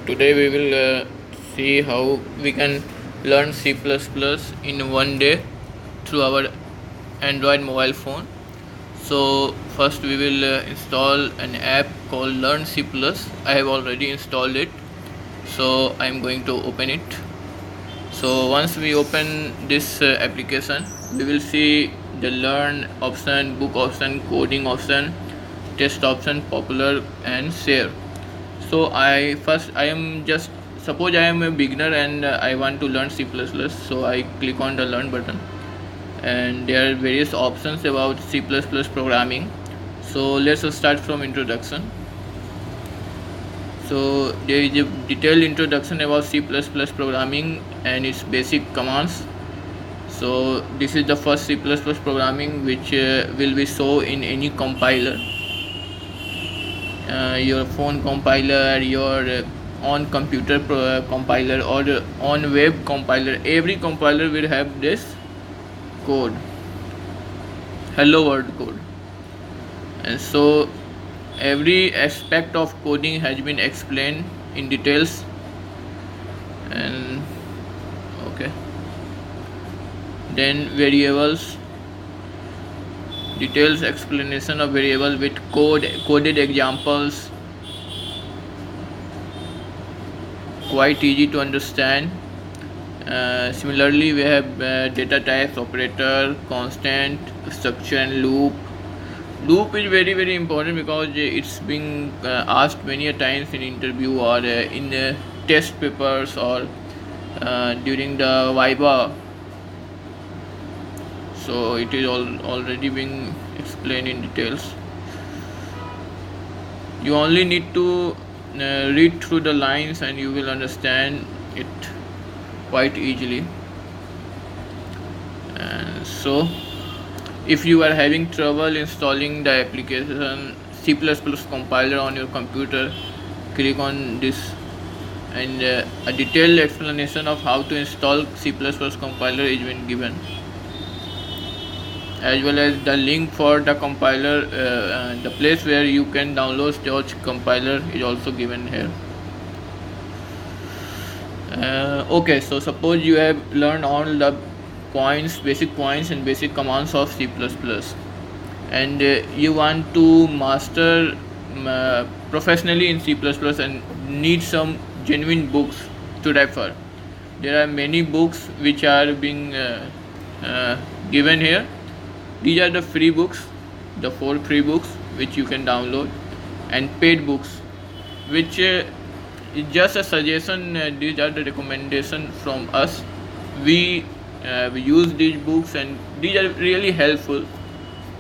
today we will see how we can learn C++ in one day through our Android mobile phone. So first we will install an app called Learn C++. I have already installed it, so I am going to open it. So once we open this application, we will see the learn option, book option, coding option, test option, popular and share. So I am just suppose I am a beginner and I want to learn C++, so I click on the learn button and there are various options about C++ programming. So let's start from introduction. So there is a detailed introduction about C++ programming and its basic commands. So this is the first C++ programming which will be shown in any compiler. Your phone compiler, your on computer compiler, or on web compiler. Every compiler will have this code, hello world code, and so every aspect of coding has been explained in details. And okay, then variables, details explanation of variable with coded examples, quite easy to understand. Similarly, we have data types, operator, constant, structure, and loop. Loop is very important because it's been asked many a times in interview or in test papers or during the Viva. So it is already being explained in details. You only need to read through the lines and you will understand it quite easily. And so if you are having trouble installing the application C++ compiler on your computer, click on this and a detailed explanation of how to install C++ compiler is been given, as well as the link for the compiler, the place where you can download such compiler is also given here. Okay, so suppose you have learned all the basic points and basic commands of C++, and you want to master professionally in C++ and need some genuine books to refer. There are many books which are being given here. These are the free books, the 4 free books which you can download, and paid books which is just a suggestion. These are the recommendation from us. We use these books and these are really helpful,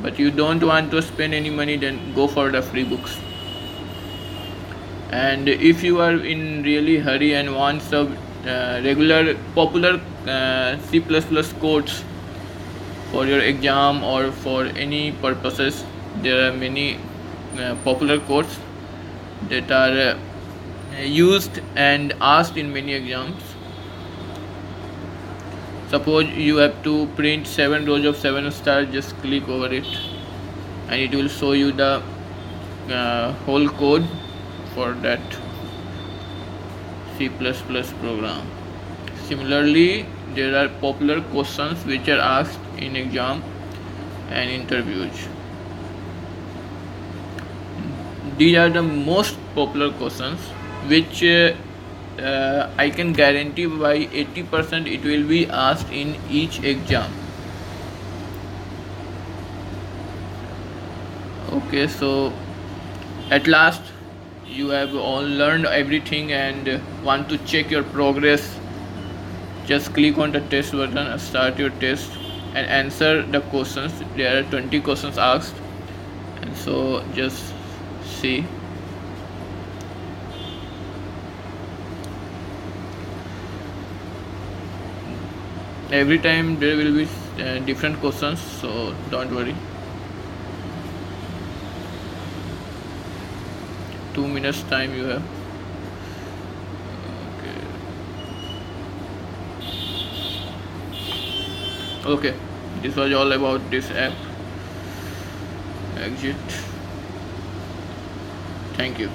but you don't want to spend any money, then go for the free books. And if you are in really hurry and want some regular popular C++ codes for your exam or for any purposes, there are many popular codes that are used and asked in many exams. Suppose you have to print 7 rows of 7 stars, just click over it and it will show you the whole code for that C++ program. Similarly, there are popular questions which are asked in exam and interviews. These are the most popular questions which I can guarantee by 80% it will be asked in each exam. Okay, so at last you have all learned everything and want to check your progress. Just click on the test button, start your test and answer the questions. There are 20 questions asked, and so just see. Every time there will be different questions, so don't worry. 2 minutes time you have. Okay, this was all about this app. Exit. Thank you.